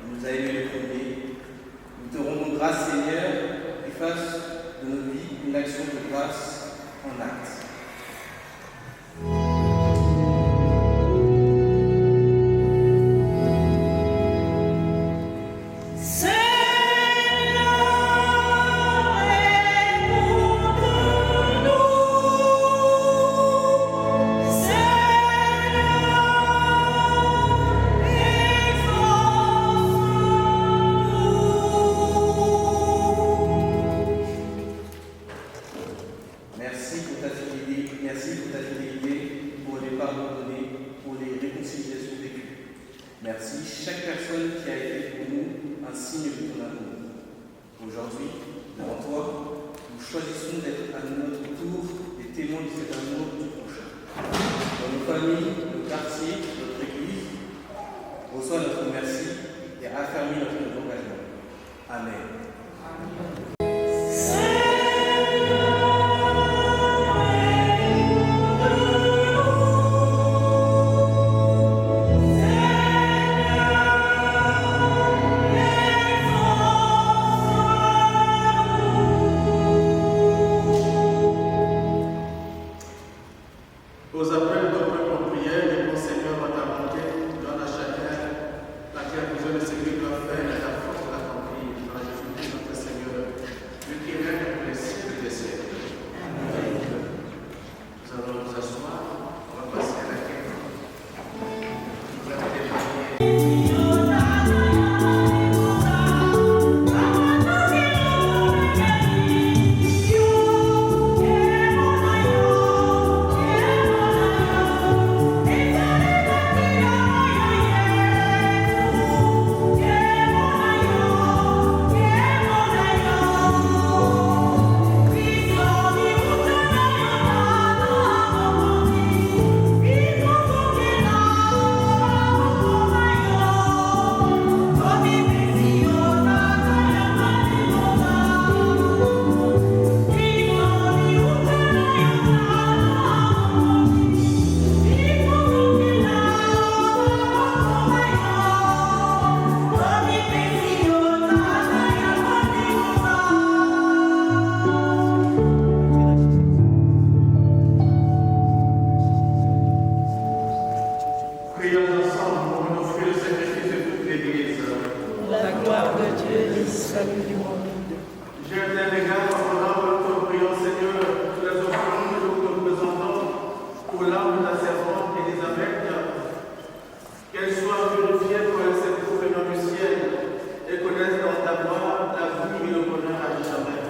il nous a aimés le premier. Nous te rendons grâce, Seigneur, et fasse de nos vies une action de grâce en acte. Merci pour ta fidélité, pour les pardons donnés, pour les réconciliations vécues. Merci chaque personne qui a été pour nous un signe de ton amour. Aujourd'hui, choisissons d'être à notre tour des témoins de cet amour du prochain. Dans nos familles, nos quartiers, notre Église, reçois notre merci et affermis notre engagement. Amen. Aux appels de peuple en prière, et mon Seigneur va t'avancer, donne à chacun laquelle besoin de ce qu'il doit faire et la force de l'accomplir par Jésus-Christ notre Seigneur, lui qui règne pour les siècles des siècles. Nous allons nous asseoir, on va passer à la quête. Vous avez des prières. Prions ensemble pour nous offrir le sacrifice de toute l'Église. La gloire de Dieu et le salut du monde. J'ai un égard favorable, nous prions Seigneur, sur les offrandes que nous te présentons pour l'âme de ta servante Élisabeth, qu'elle soit purifiée pour elle s'éprouve venant du ciel et connaisse dans ta gloire la vie et le bonheur à jamais.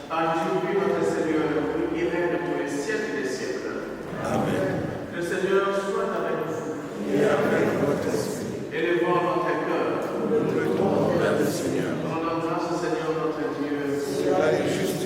Par Jésus-Christ notre Seigneur, lui qui règne pour les siècles des siècles. Amen. Le Seigneur soit avec vous. Et avec votre esprit. Élevons votre cœur. Nous le donnons au Seigneur. Rendons grâce au Seigneur notre Dieu. Cela est juste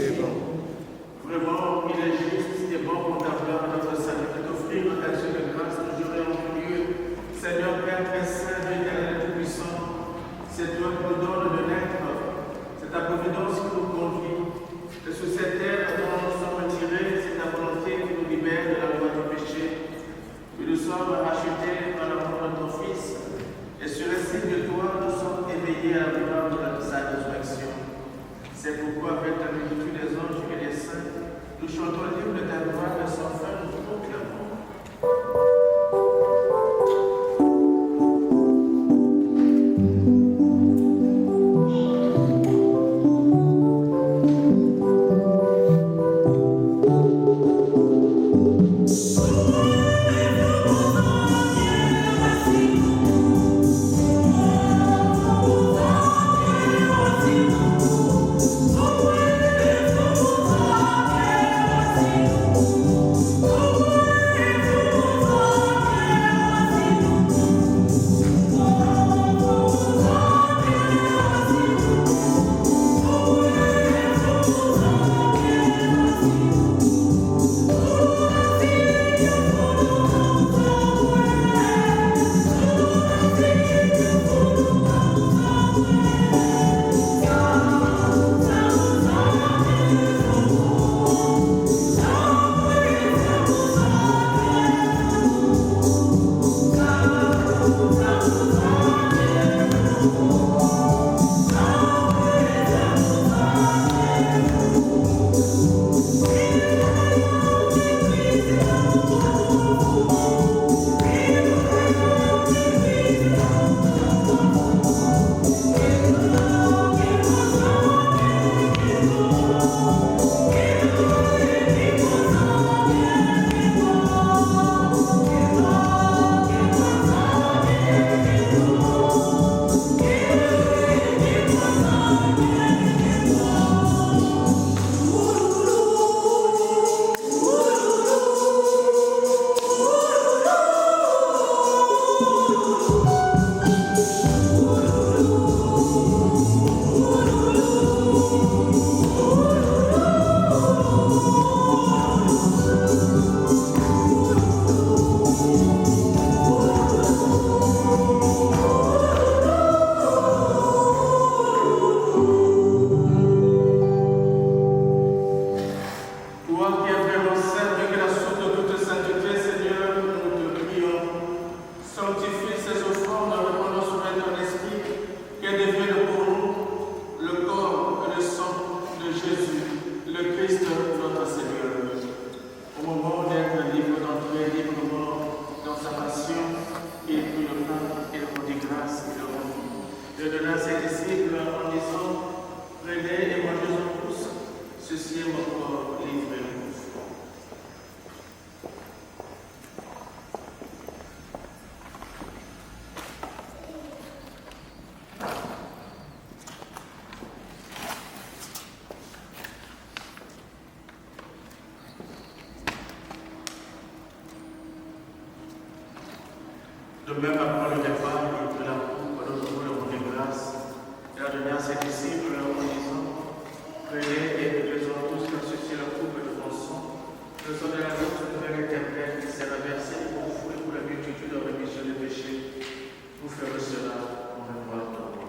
même après le départ, il prit la coupe, à l'autre bout le monde de grâce, et a donné à ses disciples en disant, prenez et buvez-en tous, car ceci est la coupe de mon sang, le sang de la nôtre, nouvelle éternelle, qui sera versé pour vous et pour la multitude de la rémission des péchés. Vous ferez cela en mémoire de moi.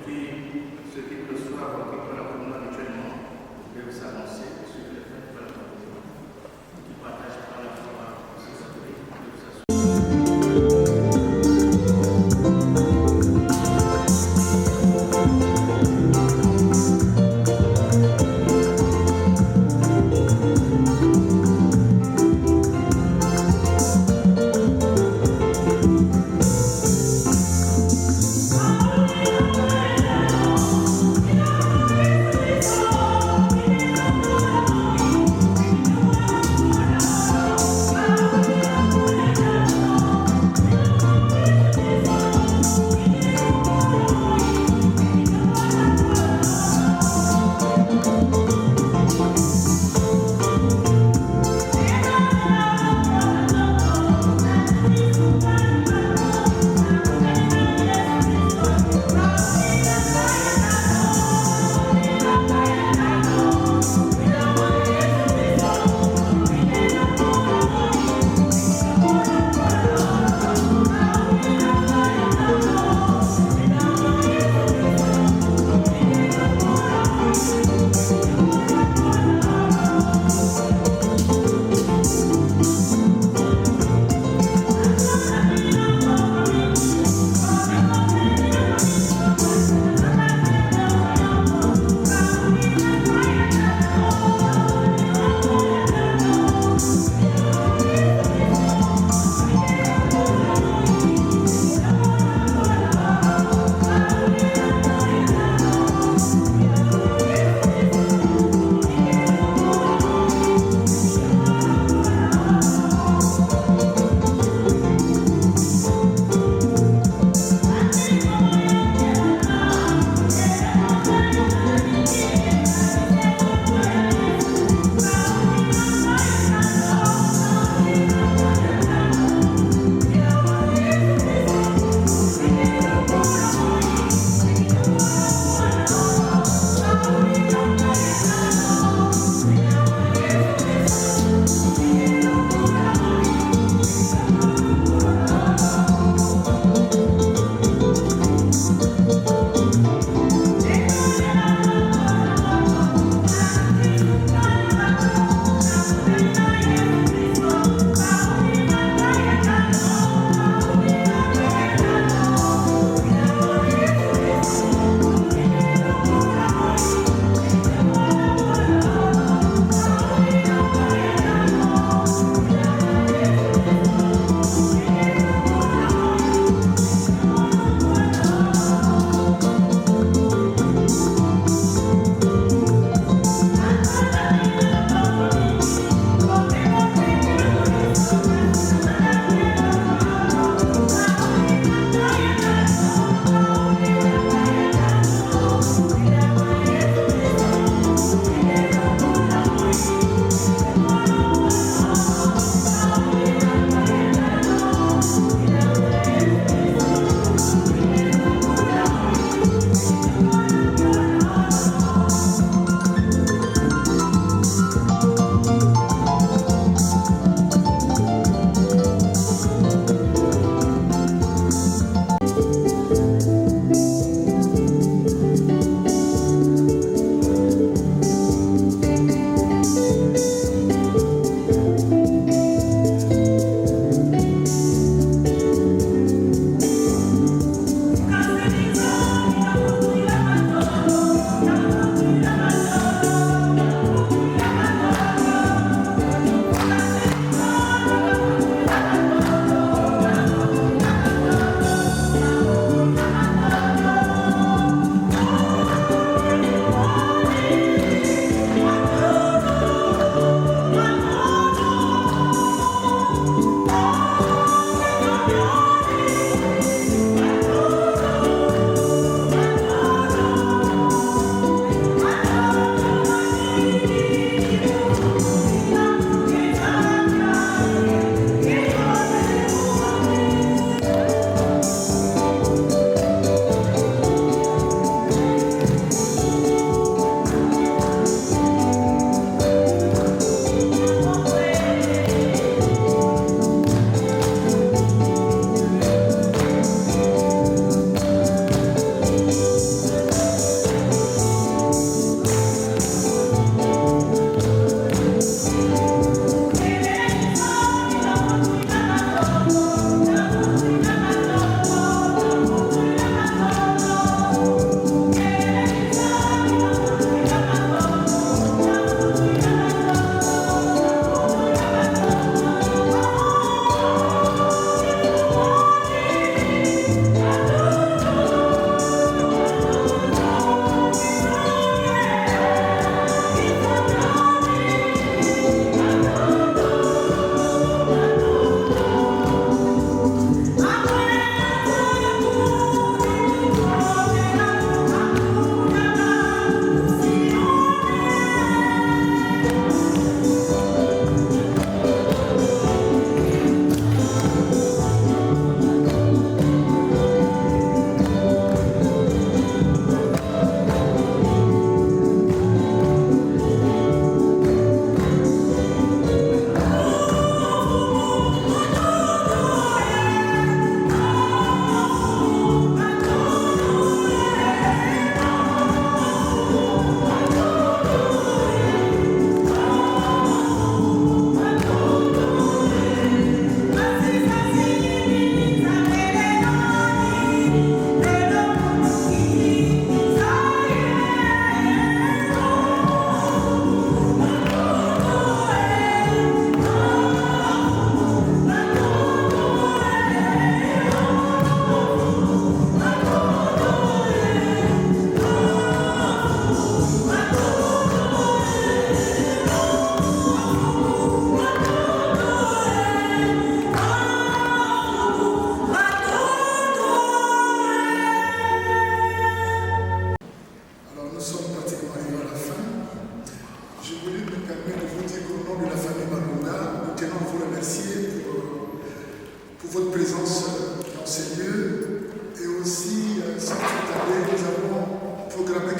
ceux qui reçoivent ou qui prennent la communion habituellement peuvent s'annoncer sur le fait de la communion. Qui partagent par la foi ces catholiques peuvent s'assurer.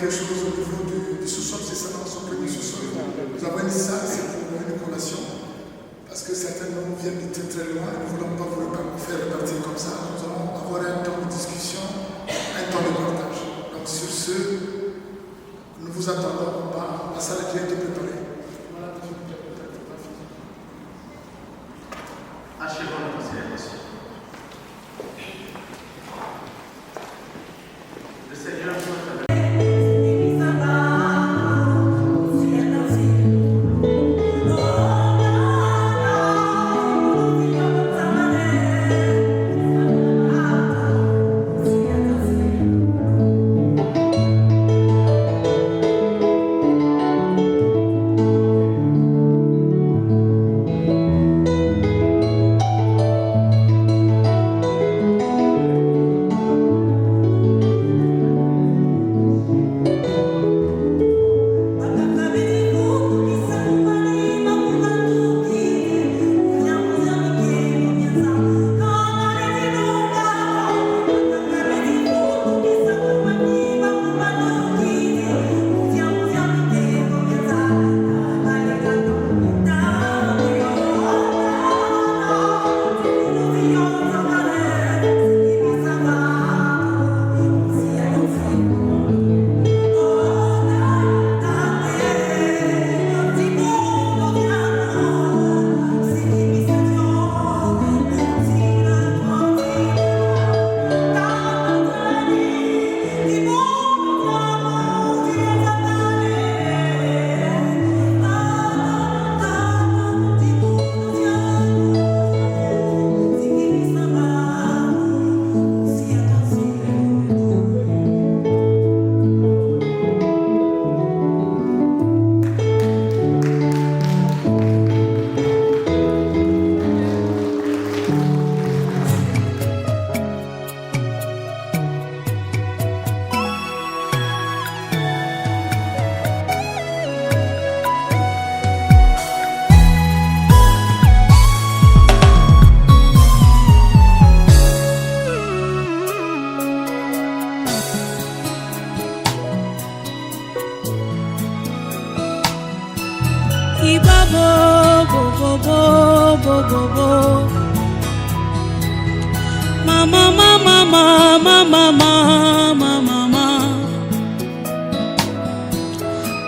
quelque chose au niveau du sous-sol, c'est ça, dans son premier sous-sol. Nous avons une salle, c'est pour une collation, parce que certains de nous viennent de très très loin, nous ne voulons pas vous faire repartir comme ça. Nous allons avoir un temps de discussion, un temps de partage. Donc sur ce, nous vous attendons pas, la salle est déjà été préparée. Voilà, achevons la considération. Le Seigneur soit avec vous.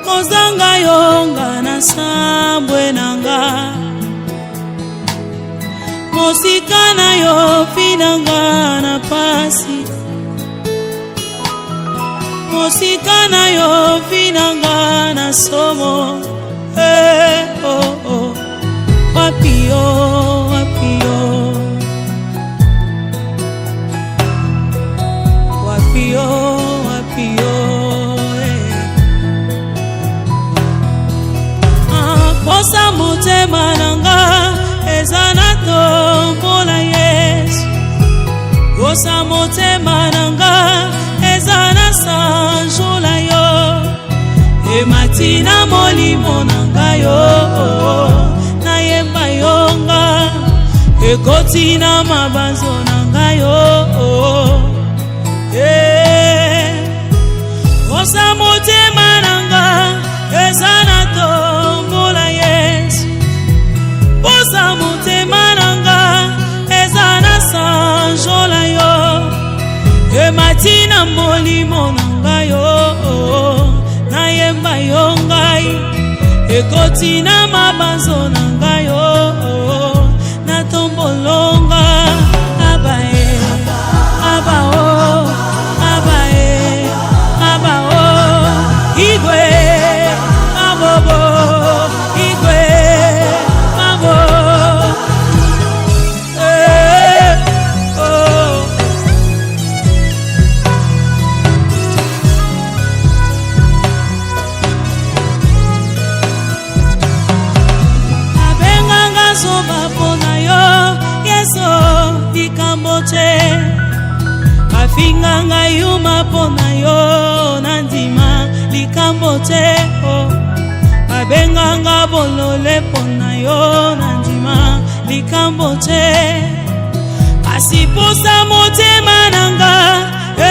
Kozanga yonga na sambwe nanga, mosika na yo finanga na pasi, mosika na yo finanga na somo. Oh oh, wapio wapio wapio wapio. Posa motema nanga ezana tombola Yesu, posa motema nanga ezana sanjola yo, ematina molimo nanga yo nayemba yonga, ekotina mabanzo nanga yo. Posa motema nanga ezana tombola Yesu, posa motema nanga ezana sanjola yo, ematina molimo nanga yo nayemba yo ngai, ekotina mabanzo nanga yo natombolonga. Abae abao abae abao igwe abobo igwe abo oh. Abenganga soba pona yo Yeso dikamboche, afinganga yuma pona yo nandima likamboche. Abenganga bolole pona yo nandima likamboche, asiposa motema nanga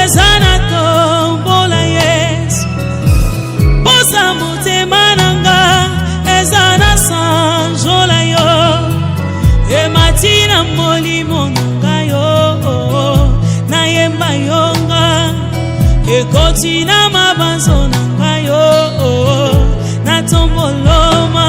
ezana tombola Yesu, kotina mabanzo na ngai na tomboloma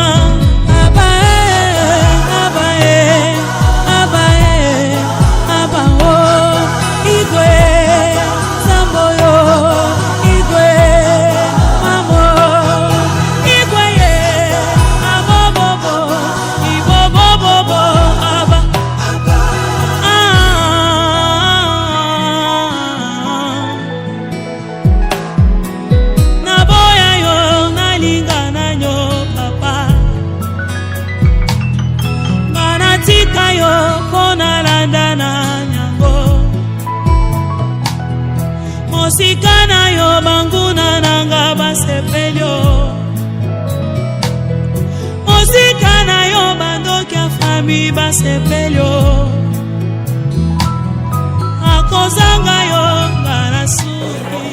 Mosikana yo banguna nanga basepelyo Mosikana yo bandoki ya fami basepelyo Akozanga yo ngarasuki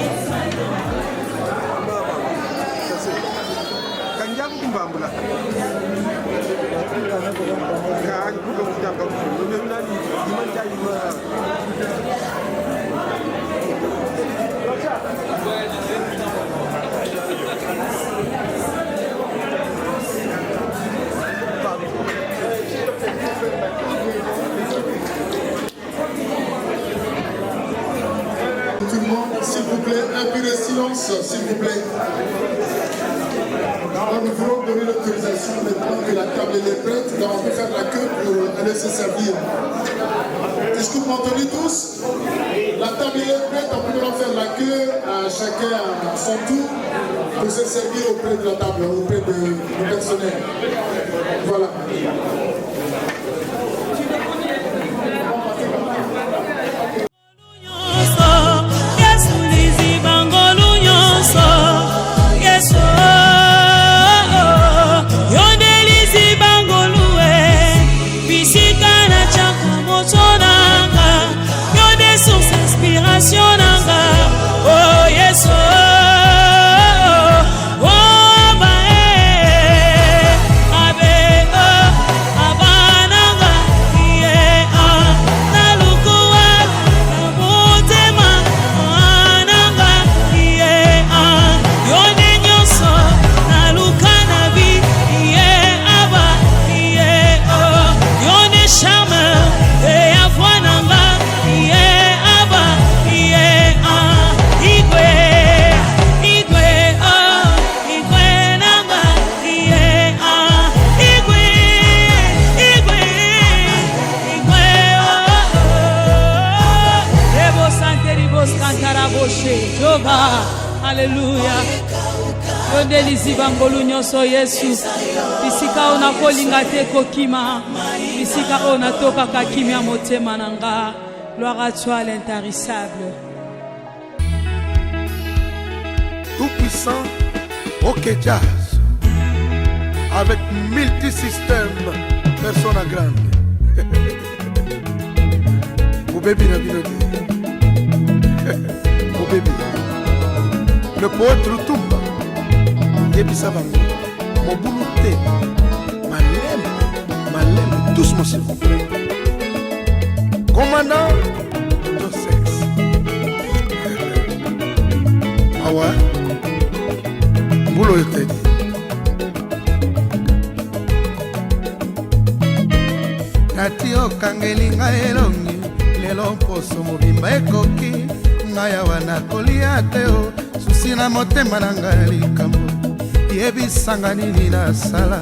Kanjabu mbambula Tout le monde, s'il vous plaît, un peu de silence, s'il vous plaît. Nous voulons donner l'autorisation maintenant que la table est prête, donc on peut faire la queue pour aller se servir. Est-ce que vous m'entendez tous? La table est prête, on peut faire la queue, chacun à son tour, pour se servir auprès de la table, auprès du personnel. Voilà. Oh yes, Alléluia. Yondelizi bangolu nyonso Yesu. Bisika ona kolinga te kokima. Bisika ona toka kakimia motema nanga. Gloire à toi l'intarissable. Tout puissant, OK Jazz. Avec multisystème, persona grande. Mon bébé n'a pas Mon bébé. Le poète Lutumba. Yebisa Bango. Mon boulouté. Malem, doucement s'il vous plaît. Commandant de sexe. Ah ouais? Boulot était dit. Tati okangeli ngai elongi lelo mposo mobimba ekoki ngai awa nakolia te o susi na motema na ngai likambo yebisanga nini nasala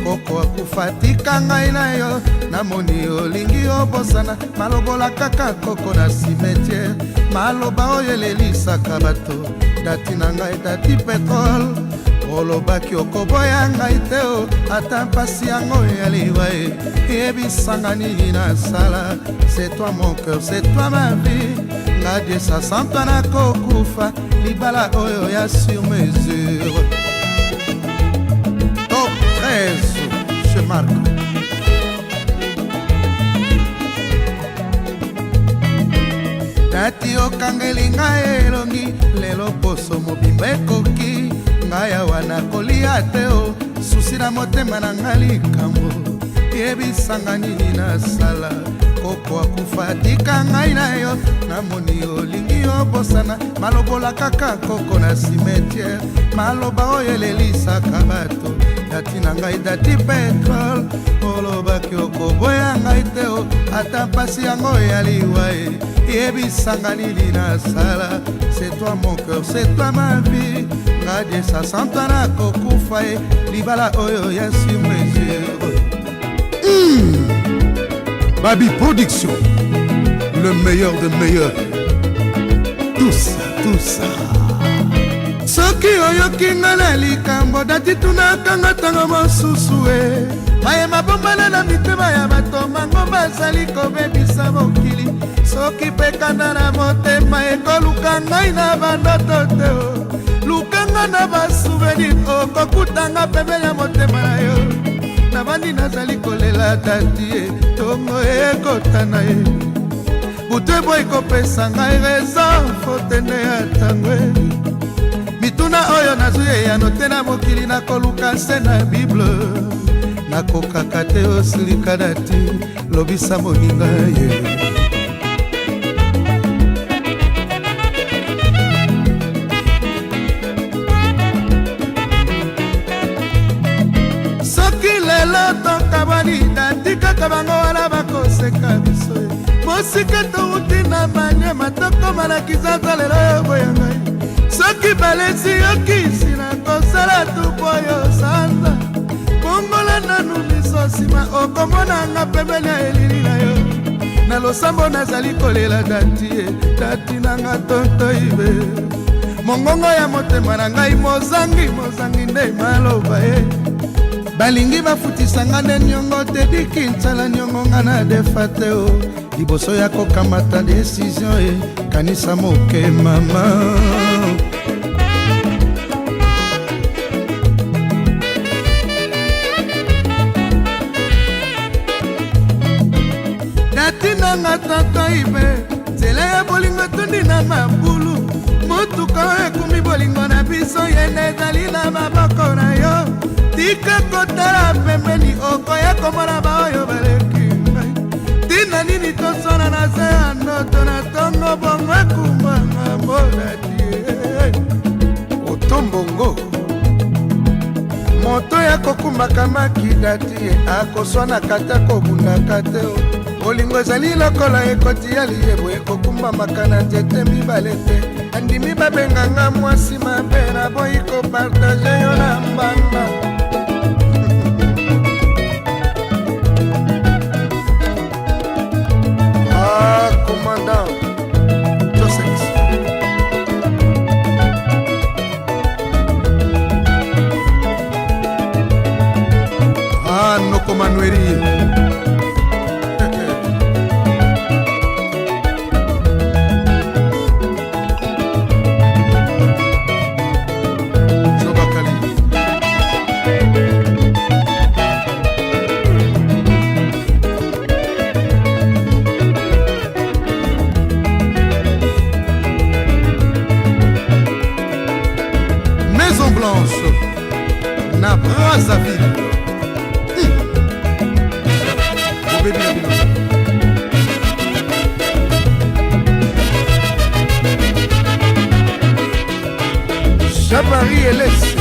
koko akufa tika ngai na yo namoni olingi obosana malobola kaka koko na cimetière maloba oyo elelisaka bato dati na ngai dati petrole olobaki okoboya ngai te o ata mpasi yango ya liwa yebisanga nini nasala c'est toi mon cœur c'est toi ma vie ngadie sasantwa nakokufa libala oyo ya sur mesure. Top 13 chez Marc. Tati okangeli ngai elongi lelo poso mobimba ekoki ngai awa nakolia te o susi na motema na ngai likambo yebisanga nini nasala koko akufa tika ngai na yo namoni olingi obosana malobola kaka koko na cimetière maloba oyo elelisaka bato dati na ngai dati petrole olobaki okoboya ngai te o ata mpasi yango ya liwa yebisanga nini nasala c'est toi mon cœur c'est toi ma vie ngadie sasanta na kokufa libala oyo ya sur mesure. Babi Production, le meilleur de meilleurs. Tout ça. Soki oyoki nga na likambo dati tunakanga ntango mosusu mayema bombana na mitema ya bato mango bazali kobebisa mokili soki mpe kanda na motema ekoluka ngai na bandoto te lukanga na basouvenir okokutanga pembeni ya motema na yo nabandi nazali kolela dati tongo ekotana butu eboyi kopesa ngai raison fotene ya ntango mituna oyo nazwi eyano te na mokili nakoluka se na bible nakokaka te osilika dati lobisa moninga ye soki lelo tokabani dati kaka bango wana bakoseka biso mosika touti na manyema tokoma na kizaza lelo boya ngai soki balesi yokisi na kosala tupo yo sanza kongola nanu miso nsima okomonanga pembeni ya elili na yo na losambo nazali kolela dati nanga tontoibe mongongo ya motema na ngai mozangi nde maloba balingi bafutisanga nde niongo te dikintsala niongo nga na defa te o liboso ya kokamata desizio kanisa moke mama. Nanga tata ibe nzela ya bolingo tundi na mabulu motuka oyo ekumi bolingo na biso yende ezali na maboko na yo tika kotala pembeni okoya komona baoyo baleki ngai tina nini tosona na se ya ndoto na tongo bongo ekumbanga mbonati otombongo moto ya kokumbaka makidati akoswanaka te kobundaka te bolingo ezali lokola ekoti ya liyebo ekokumbamaka na nzete mibale te andimi babenganga mwasi mabe naboyi kopartage yo na mbanga commandant Joseph noko manueri na Brazzaville. Jabari Elès